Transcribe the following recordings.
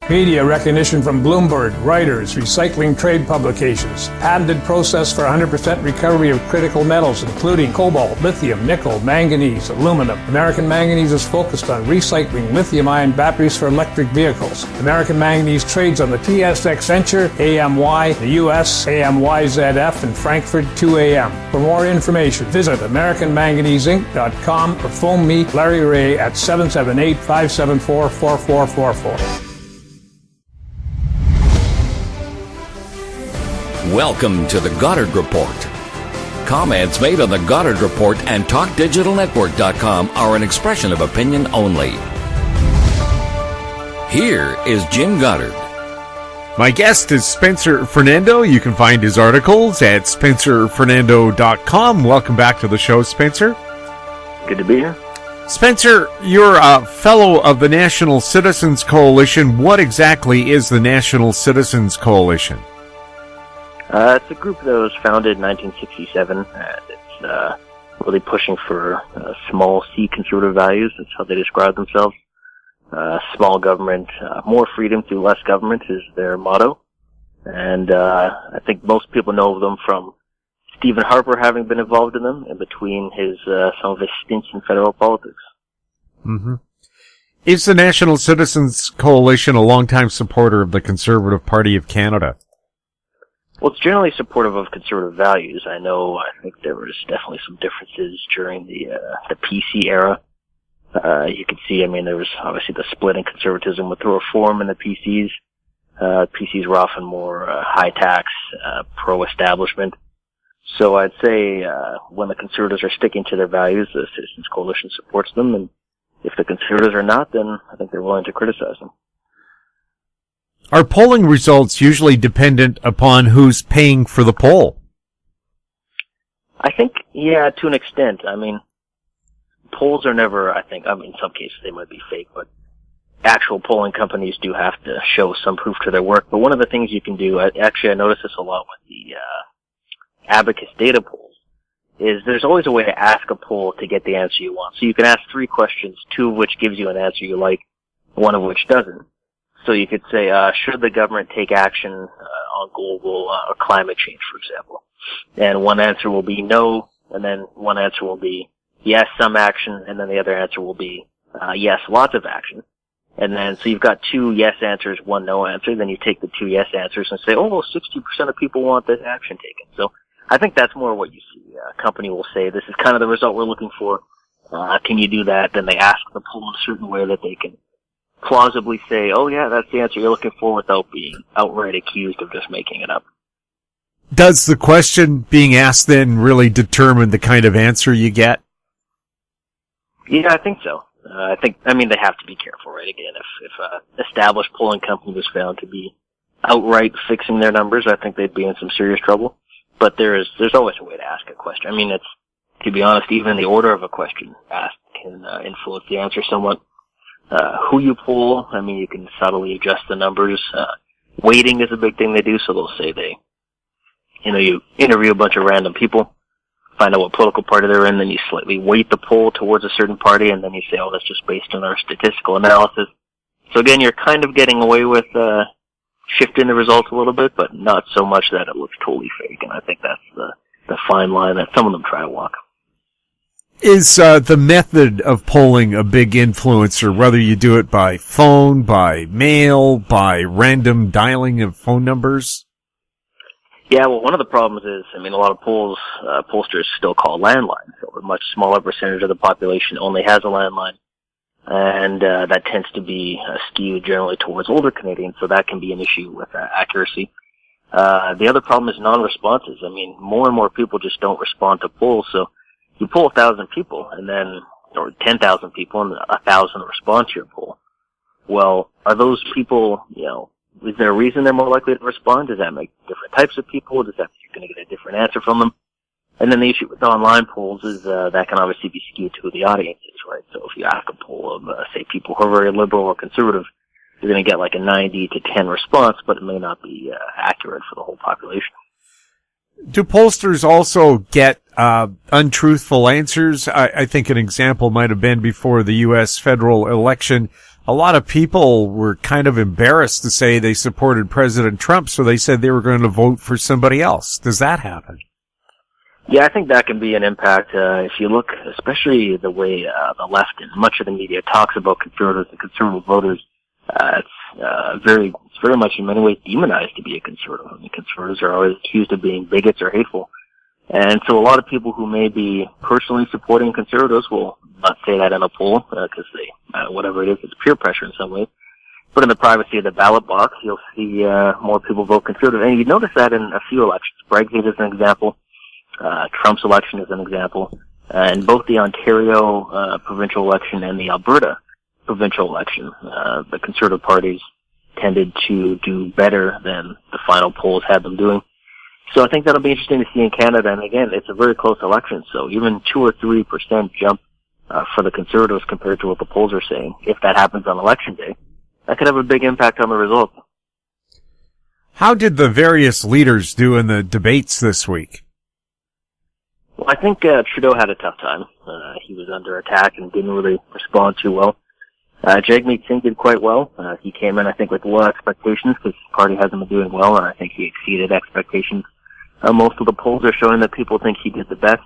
Media recognition from Bloomberg, Reuters, recycling trade publications. Patented process for 100% recovery of critical metals, including cobalt, lithium, nickel, manganese, aluminum. American Manganese is focused on recycling lithium-ion batteries for electric vehicles. American Manganese trades on the TSX Venture, AMY, the US, AMYZF, and Frankfurt 2AM. For more information, visit AmericanManganeseInc.com or phone me, Larry Ray, at 778-574-4444. Welcome to the Goddard Report. Comments made on the Goddard Report and TalkDigitalNetwork.com are an expression of opinion only. Here is Jim Goddard. My guest is Spencer Fernando. You can find his articles at SpencerFernando.com. Welcome back to the show, Spencer. Good to be here. Spencer, you're a fellow of the National Citizens Coalition. What exactly is the National Citizens Coalition? It's a group that was founded in 1967, and it's really pushing for small C conservative values. That's how they describe themselves. Small government, more freedom through less government is their motto. And I think most people know them from Stephen Harper having been involved in them, in between some of his stints in federal politics. Mm-hmm. Is the National Citizens Coalition a longtime supporter of the Conservative Party of Canada? Well, it's generally supportive of conservative values. I think there was definitely some differences during the PC era. You could see, there was obviously the split in conservatism with the reform in the PCs. PCs were often more high tax, pro-establishment. So I'd say when the conservatives are sticking to their values, the Citizens Coalition supports them, and if the conservatives are not, then I think they're willing to criticize them. Are polling results usually dependent upon who's paying for the poll? I think, yeah, to an extent. Polls are never, in some cases they might be fake, but actual polling companies do have to show some proof to their work. But one of the things you can do, I notice this a lot with the Abacus data polls, is there's always a way to ask a poll to get the answer you want. So you can ask 3 questions, 2 of which gives you an answer you like, 1 of which doesn't. So you could say, should the government take action on global or climate change, for example? And one answer will be no, and then one answer will be yes, some action, and then the other answer will be yes, lots of action. And then, so you've got 2 yes answers, 1 no answer, then you take the 2 yes answers and say, 60% of people want this action taken. So I think that's more what you see. A company will say, this is kind of the result we're looking for. Can you do that? Then they ask the poll in a certain way that they can plausibly say, oh yeah, that's the answer you're looking for, without being outright accused of just making it up. Does the question being asked then really determine the kind of answer you get? Yeah, I think so. They have to be careful, right? Again, if an established polling company was found to be outright fixing their numbers, I think they'd be in some serious trouble. But there's always a way to ask a question. It's, to be honest, even the order of a question asked can influence the answer somewhat. Who you poll, you can subtly adjust the numbers. Weighting is a big thing they do, so they'll say you interview a bunch of random people, find out what political party they're in, then you slightly weight the poll towards a certain party, and then you say, that's just based on our statistical analysis. So again, you're kind of getting away with shifting the results a little bit, but not so much that it looks totally fake, and I think that's the fine line that some of them try to walk. Is the method of polling a big influencer, whether you do it by phone, by mail, by random dialing of phone numbers? Yeah, well, one of the problems is, a lot of pollsters still call landlines, so a much smaller percentage of the population only has a landline, and that tends to be skewed generally towards older Canadians, so that can be an issue with accuracy. The other problem is non-responses. More and more people just don't respond to polls, so you poll 1,000 people, or 10,000 people, and 1,000 respond to your poll. Well, are those people, is there a reason they're more likely to respond? Does that make different types of people? Does that mean you're going to get a different answer from them? And then the issue with online polls is that can obviously be skewed to who the audience is, right? So if you ask a poll of, say, people who are very liberal or conservative, you're going to get like a 90 to 10 response, but it may not be accurate for the whole population. Do pollsters also get untruthful answers? I think an example might have been before the U.S. federal election. a lot of people were kind of embarrassed to say they supported President Trump, so they said they were going to vote for somebody else. Does that happen? Yeah, I think that can be an impact. If you look, especially the way the left and much of the media talks about conservatives and conservative voters, it's very much in many ways demonized to be a conservative. I mean, conservatives are always accused of being bigots or hateful. And so a lot of people who may be personally supporting conservatives will not say that in a poll, because whatever it is, it's peer pressure in some ways. But in the privacy of the ballot box, you'll see more people vote conservative. And you notice that in a few elections. Brexit is an example. Trump's election is an example. In both the Ontario provincial election and the Alberta provincial election, the conservative parties tended to do better than the final polls had them doing. So I think that'll be interesting to see in Canada. And again, it's a very close election. So even 2 or 3% jump for the Conservatives compared to what the polls are saying, if that happens on Election Day, that could have a big impact on the results. How did the various leaders do in the debates this week? Well, I think Trudeau had a tough time. He was under attack and didn't really respond too well. Jagmeet Singh did quite well. He came in, I think, with low expectations because his party hasn't been doing well, and I think he exceeded expectations. Most of the polls are showing that people think he did the best.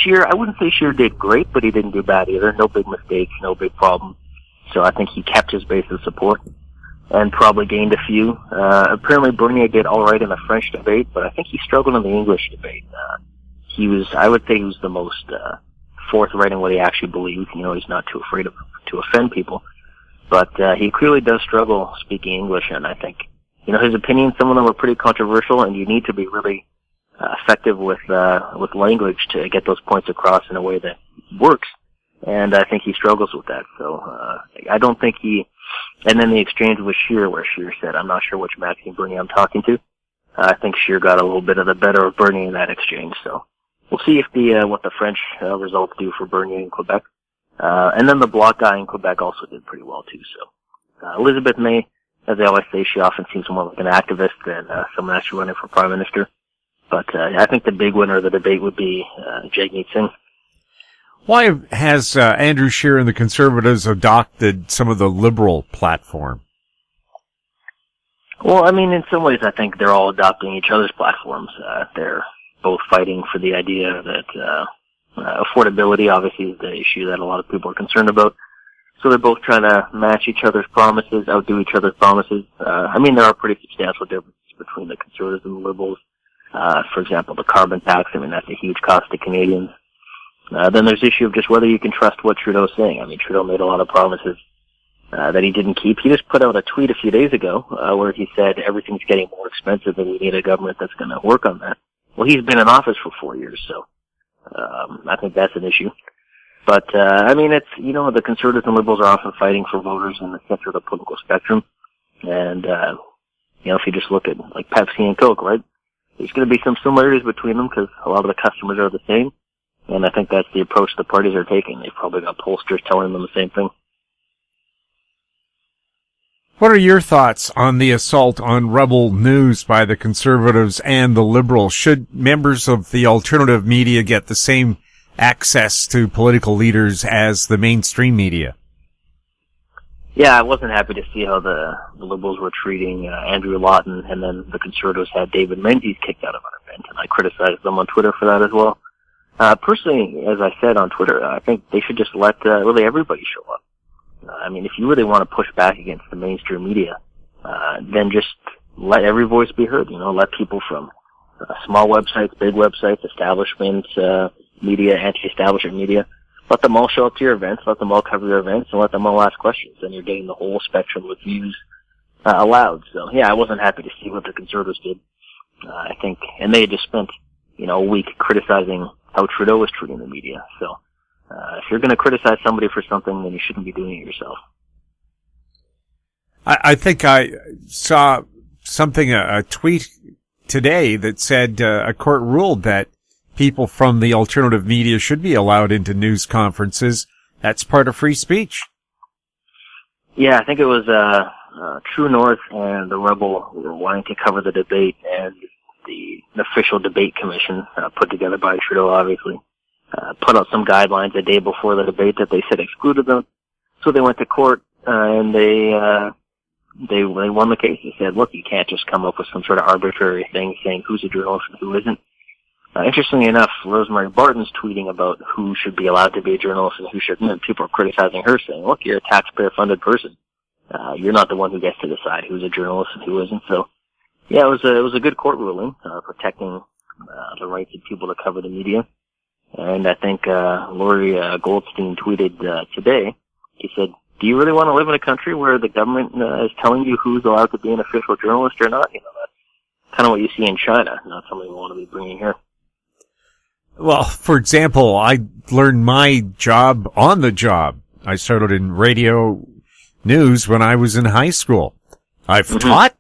Shearer, I wouldn't say Shearer did great, but he didn't do bad either. No big mistakes, no big problems. So I think he kept his base of support and probably gained a few. Apparently Bernier did all right in the French debate, but I think he struggled in the English debate. I would say he was the most forthright in what he actually believes. You know, he's not too afraid to offend people. But he clearly does struggle speaking English, and I think, you know, his opinions, some of them are pretty controversial, and you need to be really effective with language to get those points across in a way that works. And I think he struggles with that. So I don't think and then the exchange with Shearer, where Shearer said, I'm not sure which Maxime Bernier I'm talking to. I think Shearer got a little bit of the better of Bernier in that exchange. So we'll see if what the French results do for Bernier in Quebec. And then the Bloc guy in Quebec also did pretty well too. So Elizabeth May, as they always say, she often seems more like an activist than someone actually running for Prime Minister. But I think the big winner of the debate would be Jagmeet Singh. Why has Andrew Shearer and the Conservatives adopted some of the Liberal platform? Well, I mean, in some ways, I think they're all adopting each other's platforms. They're both fighting for the idea that affordability, obviously, is the issue that a lot of people are concerned about. So they're both trying to match each other's promises, outdo each other's promises. I mean, there are pretty substantial differences between the Conservatives and the Liberals. For example, the carbon tax, I mean, that's a huge cost to Canadians. Then there's the issue of just whether you can trust what Trudeau's saying. I mean, Trudeau made a lot of promises that he didn't keep. He just put out a tweet a few days ago where he said everything's getting more expensive and we need a government that's going to work on that. Well, he's been in office for 4 years, so I think that's an issue. But, I mean, it's, you know, the Conservatives and Liberals are often fighting for voters in the center of the political spectrum. And, you know, if you just look at, like, Pepsi and Coke, right? There's going to be some similarities between them because a lot of the customers are the same. And I think that's the approach the parties are taking. They've probably got pollsters telling them the same thing. What are your thoughts on the assault on Rubble news by the Conservatives and the Liberals? Should members of the alternative media get the same access to political leaders as the mainstream media? Yeah, I wasn't happy to see how the Liberals were treating Andrew Lawton, and then the Conservatives had David Menzies kicked out of our event, and I criticized them on Twitter for that as well. Personally, as I said on Twitter, I think they should just let really everybody show up. I mean, if you really want to push back against the mainstream media, then just let every voice be heard. You know, let people from small websites, big websites, establishment media, anti-establishment media, let them all show up to your events, let them all cover your events, and let them all ask questions. And you're getting the whole spectrum of views allowed. So, yeah, I wasn't happy to see what the Conservatives did. I think, and they had just spent, you know, a week criticizing how Trudeau was treating the media. So, if you're going to criticize somebody for something, then you shouldn't be doing it yourself. I think I saw something, a tweet today that said a court ruled that people from the alternative media should be allowed into news conferences. That's part of free speech. Yeah, I think it was True North and the Rubble were wanting to cover the debate, and the official debate commission, put together by Trudeau, obviously, put out some guidelines a day before the debate that they said excluded them. So they went to court, and they won the case. They said, look, you can't just come up with some sort of arbitrary thing saying who's a journalist and who isn't. Interestingly enough, Rosemary Barton's tweeting about who should be allowed to be a journalist and who shouldn't, and people are criticizing her, saying, look, you're a taxpayer-funded person. You're not the one who gets to decide who's a journalist and who isn't. So, yeah, it was a good court ruling, protecting the rights of people to cover the media. And I think Lori Goldstein tweeted today, he said, do you really want to live in a country where the government is telling you who's allowed to be an official journalist or not? You know, that's kind of what you see in China, not something we want to be bringing here. Well, for example, I learned my job on the job. I started in radio news when I was in high school. I've taught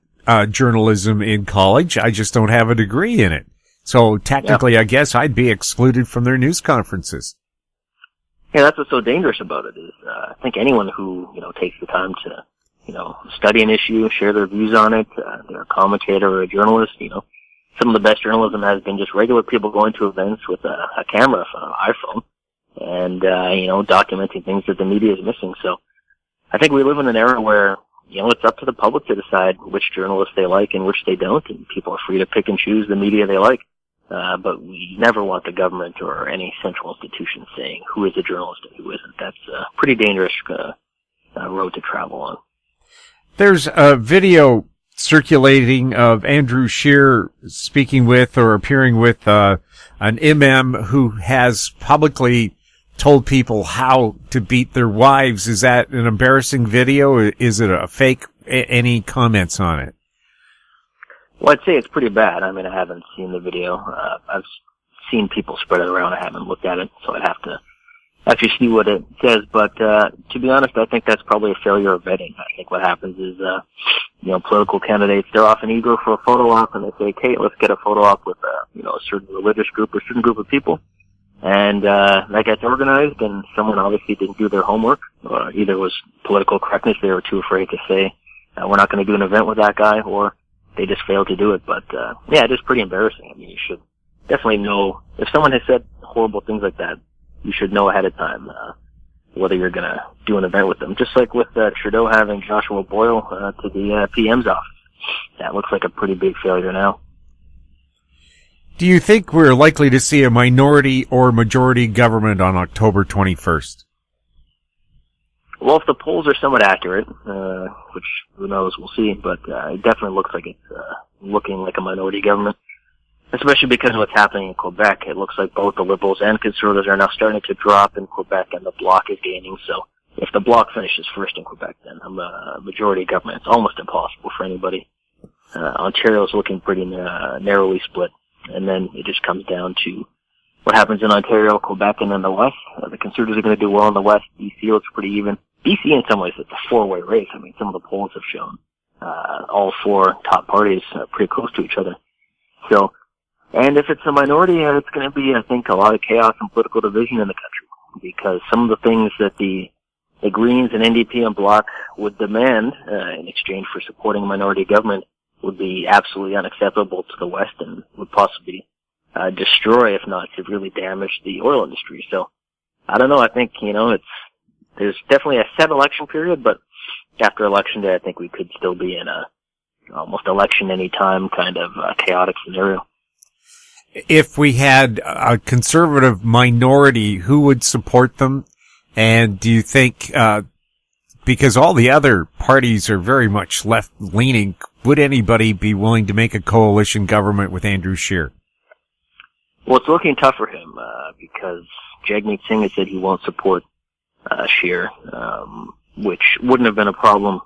journalism in college. I just don't have a degree in it. So technically, I guess I'd be excluded from their news conferences. Yeah, that's what's so dangerous about it is, I think anyone who, takes the time to, study an issue, share their views on it, they're a commentator or a journalist, some of the best journalism has been just regular people going to events with a camera, an iPhone, and, documenting things that the media is missing. So I think we live in an era where, it's up to the public to decide which journalists they like and which they don't, and people are free to pick and choose the media they like. But we never want the government or any central institution saying who is a journalist and who isn't. That's a pretty dangerous road to travel on. There's a video circulating of Andrew Shearer speaking with or appearing with an imam who has publicly told people how to beat their wives. Is that an embarrassing video? Is it a fake? Any comments on it? Well, I'd say it's pretty bad. I mean, I haven't seen the video. I've seen people spread it around. I haven't looked at it, so I'd have to actually see what it says. But to be honest, I think that's probably a failure of vetting. I think what happens is, political candidates, they're often eager for a photo op, and they say, okay, let's get a photo op with, a certain religious group or a certain group of people. And that gets organized, and someone obviously didn't do their homework, or either was political correctness, they were too afraid to say, we're not going to do an event with that guy, or they just failed to do it. But, yeah, it is pretty embarrassing. I mean, you should definitely know, if someone has said horrible things like that, you should know ahead of time whether you're going to do an event with them. Just like with Trudeau having Joshua Boyle to the PM's office. That looks like a pretty big failure now. Do you think we're likely to see a minority or majority government on October 21st? Well, if the polls are somewhat accurate, which who knows, we'll see, but it definitely looks like it's looking like a minority government, especially because of what's happening in Quebec. It looks like both the Liberals and Conservatives are now starting to drop in Quebec, and the Bloc is gaining. So if the Bloc finishes first in Quebec, then a majority government, it's almost impossible for anybody. Ontario is looking pretty narrowly split, and then it just comes down to what happens in Ontario, Quebec, and then the West. The Conservatives are going to do well in the West. BC looks pretty even. BC, in some ways, it's a four-way race. I mean, some of the polls have shown all four top parties pretty close to each other. So, and if it's a minority, it's going to be, I think, a lot of chaos and political division in the country, because some of the things that the Greens and NDP and Bloc would demand in exchange for supporting a minority government would be absolutely unacceptable to the West and would possibly destroy, if not severely damage, the oil industry. So, I don't know. I think, there's definitely a set election period, but after Election Day, I think we could still be in a almost election anytime kind of chaotic scenario. If we had a conservative minority, who would support them? And do you think, because all the other parties are very much left-leaning, would anybody be willing to make a coalition government with Andrew Shearer? Well, it's looking tough for him, because Jagmeet Singh has said he won't support Shearer, which wouldn't have been a problem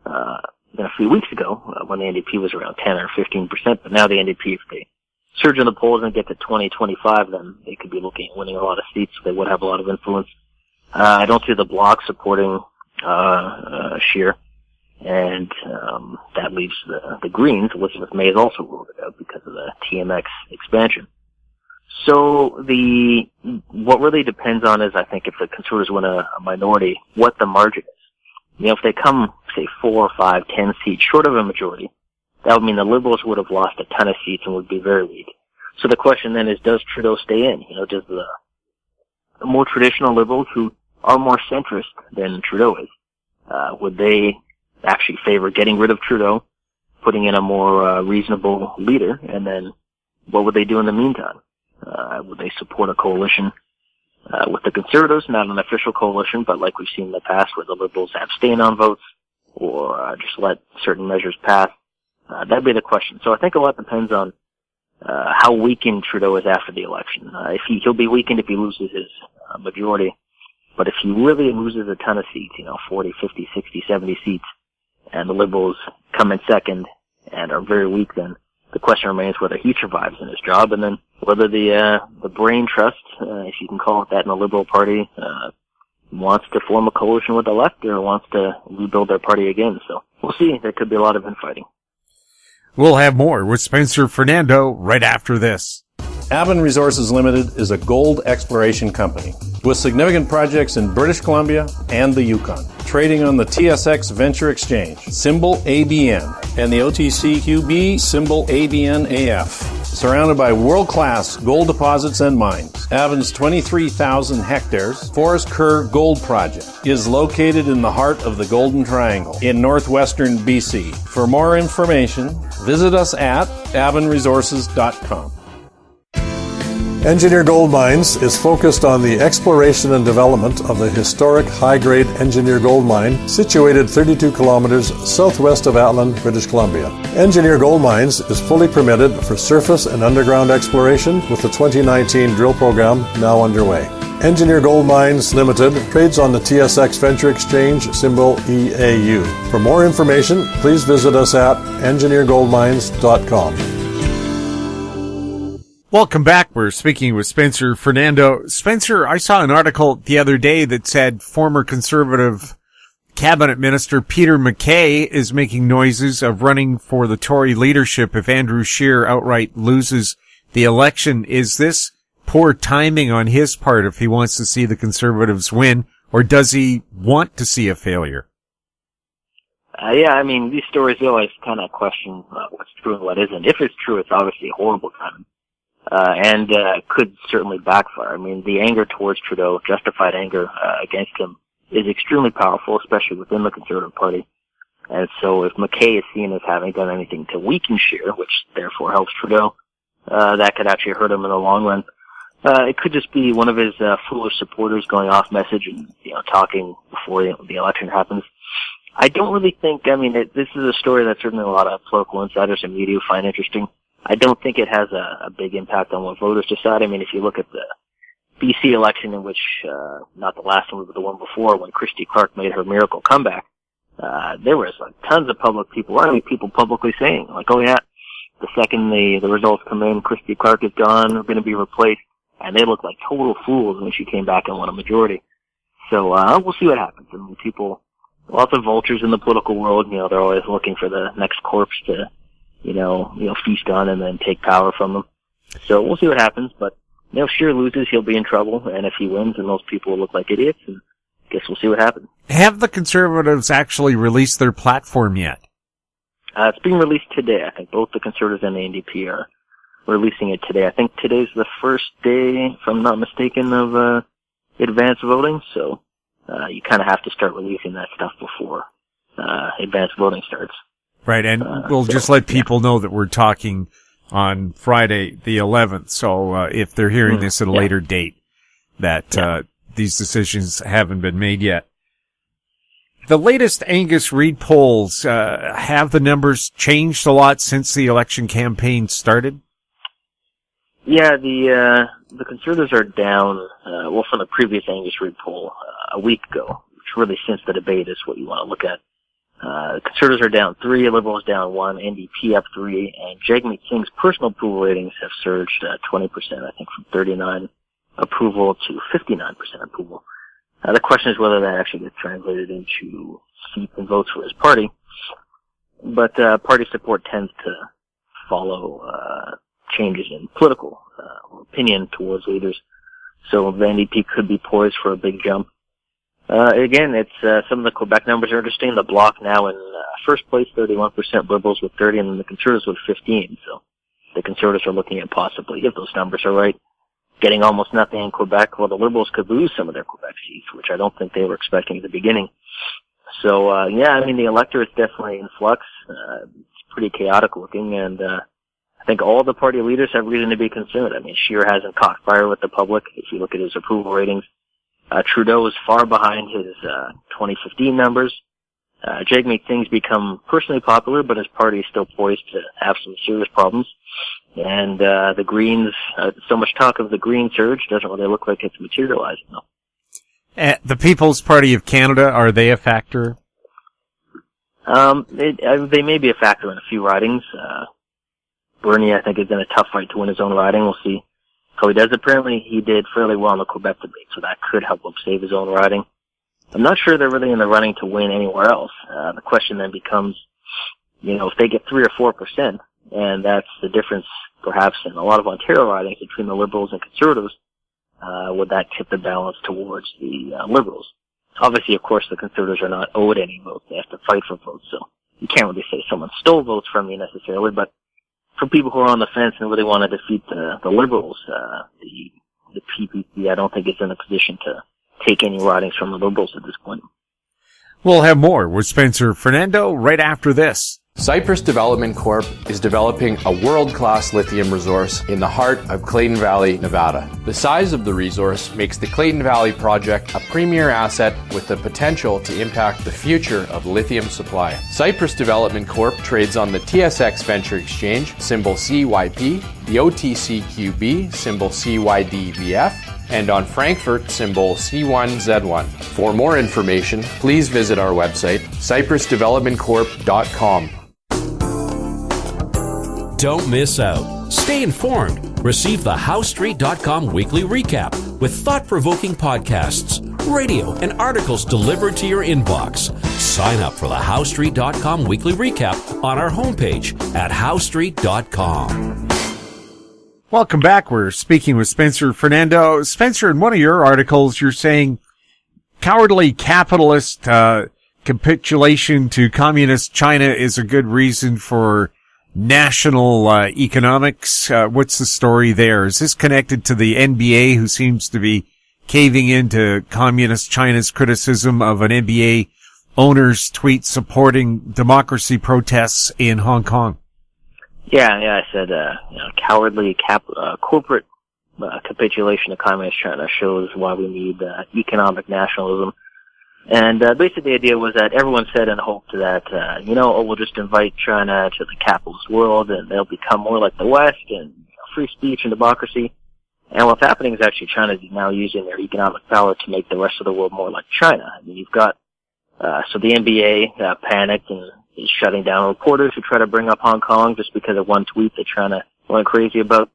a few weeks ago when the NDP was around 10 or 15%. But now the NDP, if they surge in the polls and get to 20, 25, then they could be looking at winning a lot of seats. They would have a lot of influence. I don't see the Bloc supporting Shearer, and that leaves the Greens. Elizabeth May has also ruled it out because of the TMX expansion. So what really depends on is, I think, if the Conservatives win a minority, what the margin is. If they come, say, 4, 5, 10 seats short of a majority, that would mean the Liberals would have lost a ton of seats and would be very weak. So the question then is, does Trudeau stay in? Does the more traditional Liberals who are more centrist than Trudeau is, Would they actually favor getting rid of Trudeau, putting in a more reasonable leader, and then what would they do in the meantime? Would they support a coalition with the Conservatives, not an official coalition, but like we've seen in the past where the Liberals abstain on votes or just let certain measures pass? That'd be the question. So I think a lot depends on how weakened Trudeau is after the election. He'll be weakened if he loses his majority, but if he really loses a ton of seats, 40, 50, 60, 70 seats, and the Liberals come in second and are very weak, then the question remains whether he survives in his job, and then whether the brain trust, if you can call it that, in the Liberal Party, wants to form a coalition with the left or wants to rebuild their party again. So we'll see. There could be a lot of infighting. We'll have more with Spencer Fernando right after this. Avon Resources Limited is a gold exploration company with significant projects in British Columbia and the Yukon, trading on the TSX Venture Exchange, symbol ABN, and the OTCQB, symbol ABNAF. Surrounded by world-class gold deposits and mines, Avon's 23,000 hectares Forest Kerr Gold Project is located in the heart of the Golden Triangle in northwestern BC. For more information, visit us at avonresources.com. Engineer Gold Mines is focused on the exploration and development of the historic high-grade Engineer Gold Mine situated 32 kilometers southwest of Atlan, British Columbia. Engineer Gold Mines is fully permitted for surface and underground exploration with the 2019 drill program now underway. Engineer Gold Mines Limited trades on the TSX Venture Exchange, symbol EAU. For more information, please visit us at engineergoldmines.com. Welcome back. We're speaking with Spencer Fernando. Spencer, I saw an article the other day that said former Conservative Cabinet Minister Peter MacKay is making noises of running for the Tory leadership if Andrew Shearer outright loses the election. Is this poor timing on his part if he wants to see the Conservatives win, or does he want to see a failure? These stories always kind of question what's true and what isn't. If it's true, it's obviously horrible timing. And could certainly backfire. The anger towards Trudeau, justified anger against him, is extremely powerful, especially within the Conservative Party. And so if MacKay is seen as having done anything to weaken Shearer, which therefore helps Trudeau, that could actually hurt him in the long run. It could just be one of his foolish supporters going off message and talking before the election happens. I don't really think, this is a story that certainly a lot of political insiders and media find interesting. I don't think it has a big impact on what voters decide. If you look at the BC election in which, not the last one, but the one before, when Christy Clark made her miracle comeback, there was tons of people publicly saying, oh yeah, the second the results come in, Christy Clark is gone, we're going to be replaced. And they looked like total fools when she came back and won a majority. So, we'll see what happens. Lots of vultures in the political world, they're always looking for the next corpse to, feast on and then take power from them. So we'll see what happens, but if Shearer loses, he'll be in trouble, and if he wins, then those people will look like idiots, and I guess we'll see what happens. Have the Conservatives actually released their platform yet? It's being released today. I think both the Conservatives and the NDP are releasing it today. I think today's the first day, if I'm not mistaken, of advanced voting, so you kind of have to start releasing that stuff before advanced voting starts. Right, and we'll just let people know that we're talking on Friday the 11th, so if they're hearing this at a later date, that these decisions haven't been made yet. The latest Angus Reid polls, have the numbers changed a lot since the election campaign started? Yeah, the Conservatives are down, from the previous Angus Reid poll a week ago, which really since the debate is what you want to look at. Conservatives are down 3, Liberals down 1, NDP up 3, and Jagmeet Singh's personal approval ratings have surged 20%, I think, from 39 approval to 59% approval. The question is whether that actually gets translated into seats and votes for his party. But party support tends to follow changes in political opinion towards leaders. So the NDP could be poised for a big jump. Again, it's some of the Quebec numbers are interesting. The Bloc now in first place, 31%, Liberals with 30, and then the Conservatives with 15. So the Conservatives are looking at possibly, if those numbers are right, getting almost nothing in Quebec. Well, the Liberals could lose some of their Quebec seats, which I don't think they were expecting at the beginning. So, yeah, I mean, the electorate's definitely in flux. It's pretty chaotic looking, and I think all the party leaders have reason to be concerned. I mean, Shearer hasn't caught fire with the public. If you look at his approval ratings, Trudeau is far behind his 2015 numbers. Jake made things become personally popular, but his party is still poised to have some serious problems. And the Greens, so much talk of the Green surge doesn't really look like it's materializing, though. The People's Party of Canada, are they a factor? They may be a factor in a few ridings. Bernie, I think, is in a tough fight to win his own riding. We'll see how he does. Apparently, he did fairly well in the Quebec debate, so that could help him save his own riding. I'm not sure they're really in the running to win anywhere else. The question then becomes, if they get 3 or 4%, and that's the difference, perhaps, in a lot of Ontario ridings between the Liberals and Conservatives, would that tip the balance towards the Liberals? Obviously, of course, the Conservatives are not owed any votes. They have to fight for votes, so you can't really say someone stole votes from you necessarily, but for people who are on the fence and really want to defeat the Liberals, the PPP, I don't think is in a position to take any ridings from the Liberals at this point. We'll have more with Spencer Fernando right after this. Cyprus Development Corp is developing a world-class lithium resource in the heart of Clayton Valley, Nevada. The size of the resource makes the Clayton Valley project a premier asset with the potential to impact the future of lithium supply. Cyprus Development Corp trades on the TSX Venture Exchange, symbol CYP, the OTCQB, symbol CYDVF, and on Frankfurt, symbol C1Z1. For more information, please visit our website, cyprusdevelopmentcorp.com. Don't miss out. Stay informed. Receive the HowStreet.com weekly recap with thought-provoking podcasts, radio, and articles delivered to your inbox. Sign up for the HowStreet.com weekly recap on our homepage at HowStreet.com. Welcome back. We're speaking with Spencer Fernando. Spencer, in one of your articles, you're saying cowardly capitalist capitulation to communist China is a good reason for national economics. What's the story there? Is this connected to the NBA, who seems to be caving into communist China's criticism of an NBA owner's tweet supporting democracy protests in Hong Kong? Yeah, I said, cowardly corporate capitulation to communist China shows why we need economic nationalism. And basically the idea was that everyone said and hoped that, we'll just invite China to the capitalist world and they'll become more like the West and free speech and democracy. And what's happening is actually China is now using their economic power to make the rest of the world more like China. I mean, you've got, so the NBA panicked and is shutting down reporters who try to bring up Hong Kong just because of one tweet that China went crazy about.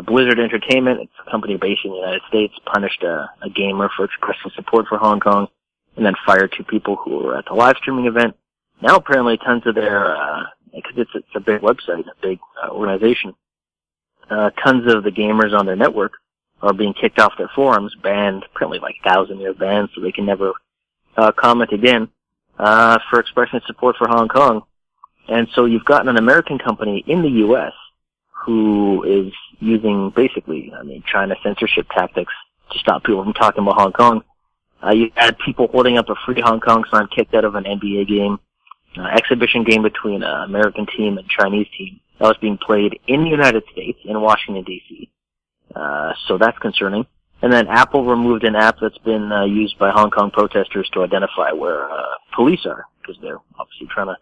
Blizzard Entertainment, it's a company based in the United States, punished a gamer for expressing support for Hong Kong and then fired 2 people who were at the live streaming event. Now apparently tons of their, because it's a big website, a big organization, tons of the gamers on their network are being kicked off their forums, banned, apparently like 1,000-year bans, so they can never comment again for expressing support for Hong Kong. And so you've got an American company in the U.S. who is using basically, China censorship tactics to stop people from talking about Hong Kong. You had people holding up a free Hong Kong sign kicked out of an NBA game, exhibition game between an American team and Chinese team that was being played in the United States, in Washington, D.C. So that's concerning. And then Apple removed an app that's been used by Hong Kong protesters to identify where police are, because they're obviously trying to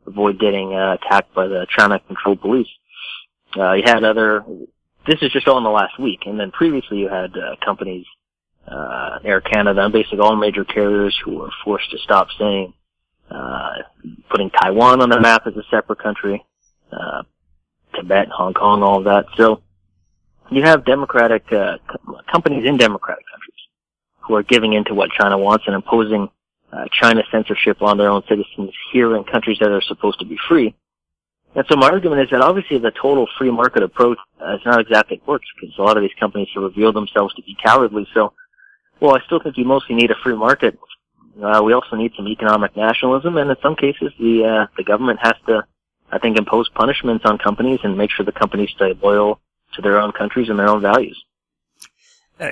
avoid getting attacked by the China-controlled police. You had this is just all in the last week, and then previously you had companies, Air Canada, and basically all major carriers who were forced to stop saying, putting Taiwan on the map as a separate country, Tibet, Hong Kong, all of that. So you have democratic companies in democratic countries who are giving in to what China wants and imposing China censorship on their own citizens here in countries that are supposed to be free. And so my argument is that obviously the total free market approach is not exactly works, because a lot of these companies have revealed themselves to be cowardly. So, well, I still think you mostly need a free market. We also need some economic nationalism, and in some cases the government has to, I think, impose punishments on companies and make sure the companies stay loyal to their own countries and their own values.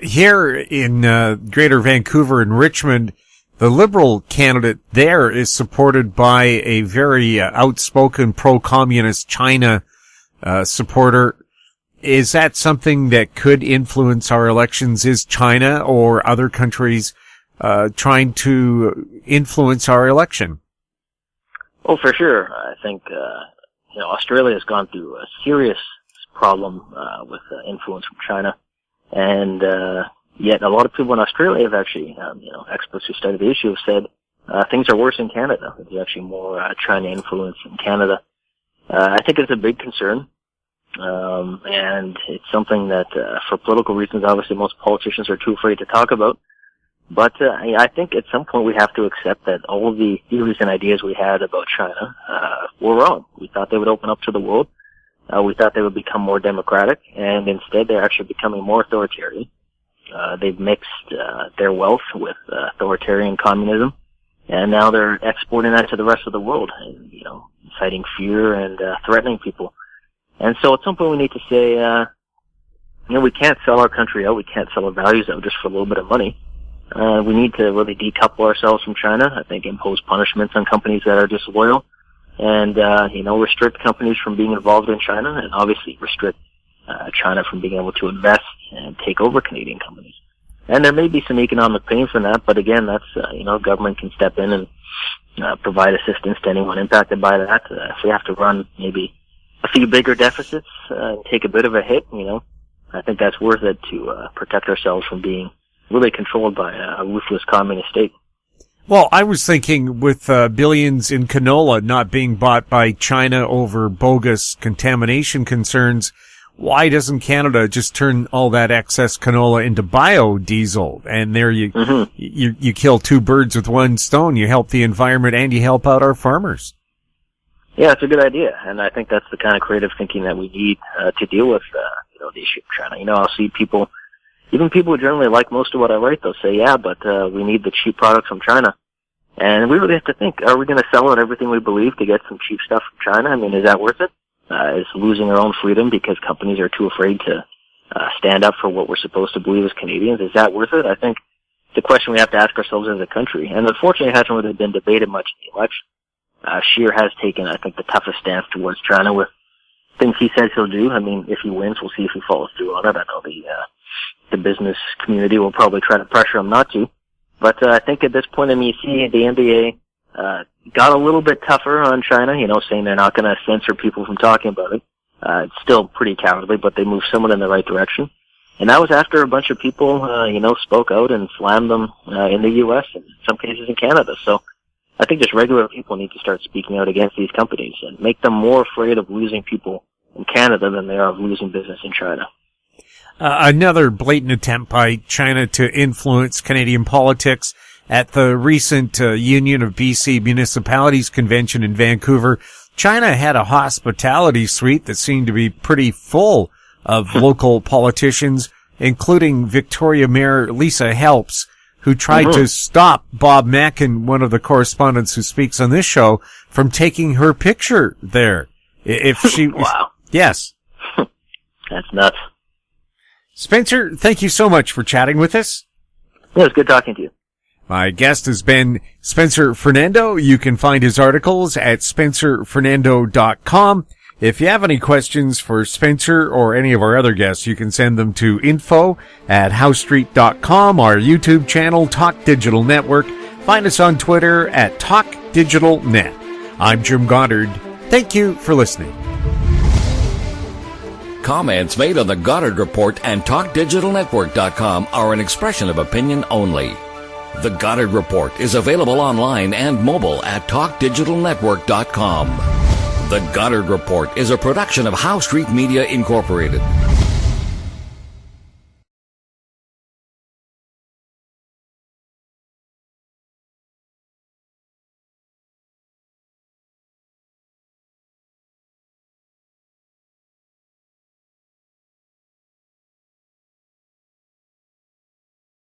Here in Greater Vancouver and Richmond, The Liberal candidate there is supported by a very outspoken pro-communist China supporter. Is that something that could influence our elections? Is China or other countries trying to influence our election? Oh, for sure. I think Australia has gone through a serious problem with influence from China, and yet a lot of people in Australia have actually, experts who study the issue have said things are worse in Canada. There's actually more China influence in Canada. I think it's a big concern, and it's something that, for political reasons, obviously most politicians are too afraid to talk about. But I think at some point we have to accept that all of the theories and ideas we had about China were wrong. We thought they would open up to the world. We thought they would become more democratic, and instead they're actually becoming more authoritarian. They've mixed their wealth with authoritarian communism, and now they're exporting that to the rest of the world, and, inciting fear and threatening people. And so at some point we need to say, we can't sell our country out, we can't sell our values out just for a little bit of money. We need to really decouple ourselves from China. I think impose punishments on companies that are disloyal, and restrict companies from being involved in China, and obviously restrict China from being able to invest and take over Canadian companies. And there may be some economic pain from that, but again, that's government can step in and provide assistance to anyone impacted by that. If we have to run maybe a few bigger deficits and take a bit of a hit, I think that's worth it to protect ourselves from being really controlled by a ruthless communist state. Well, I was thinking with billions in canola not being bought by China over bogus contamination concerns, why doesn't Canada just turn all that excess canola into biodiesel? And there you kill two birds with one stone. You help the environment and you help out our farmers. Yeah, it's a good idea, and I think that's the kind of creative thinking that we need to deal with the issue of China. I'll see people. Even people who generally like most of what I write, they'll say, yeah, but we need the cheap products from China. And we really have to think, are we going to sell out everything we believe to get some cheap stuff from China? I mean, is that worth it? Is losing our own freedom because companies are too afraid to stand up for what we're supposed to believe as Canadians? Is that worth it? I think it's a question we have to ask ourselves as a country. And unfortunately, it hasn't really been debated much in the election. Shearer has taken, I think, the toughest stance towards China with things he says he'll do. I mean, if he wins, we'll see if he follows through on it. I know the business community will probably try to pressure him not to. But I think at this point, you see the NBA got a little bit tougher on China, saying they're not going to censor people from talking about it. It's still pretty cowardly, but they moved somewhat in the right direction. And that was after a bunch of people, spoke out and slammed them in the U.S. and in some cases in Canada. So I think just regular people need to start speaking out against these companies and make them more afraid of losing people in Canada than they are of losing business in China. Another blatant attempt by China to influence Canadian politics. At the recent Union of BC Municipalities Convention in Vancouver, China had a hospitality suite that seemed to be pretty full of local politicians, including Victoria Mayor Lisa Helps, who tried to stop Bob Mackin, one of the correspondents who speaks on this show, from taking her picture there. If she Wow. Yes. That's nuts. Spencer, thank you so much for chatting with us. Yeah, it was good talking to you. My guest has been Spencer Fernando. You can find his articles at spencerfernando.com. If you have any questions for Spencer or any of our other guests, you can send them to info@howstreet.com, our YouTube channel, Talk Digital Network. Find us on Twitter at TalkDigitalNet. I'm Jim Goddard. Thank you for listening. Comments made on the Goddard Report and TalkDigitalNetwork.com are an expression of opinion only. The Goddard Report is available online and mobile at TalkDigitalNetwork.com. The Goddard Report is a production of How Street Media Incorporated.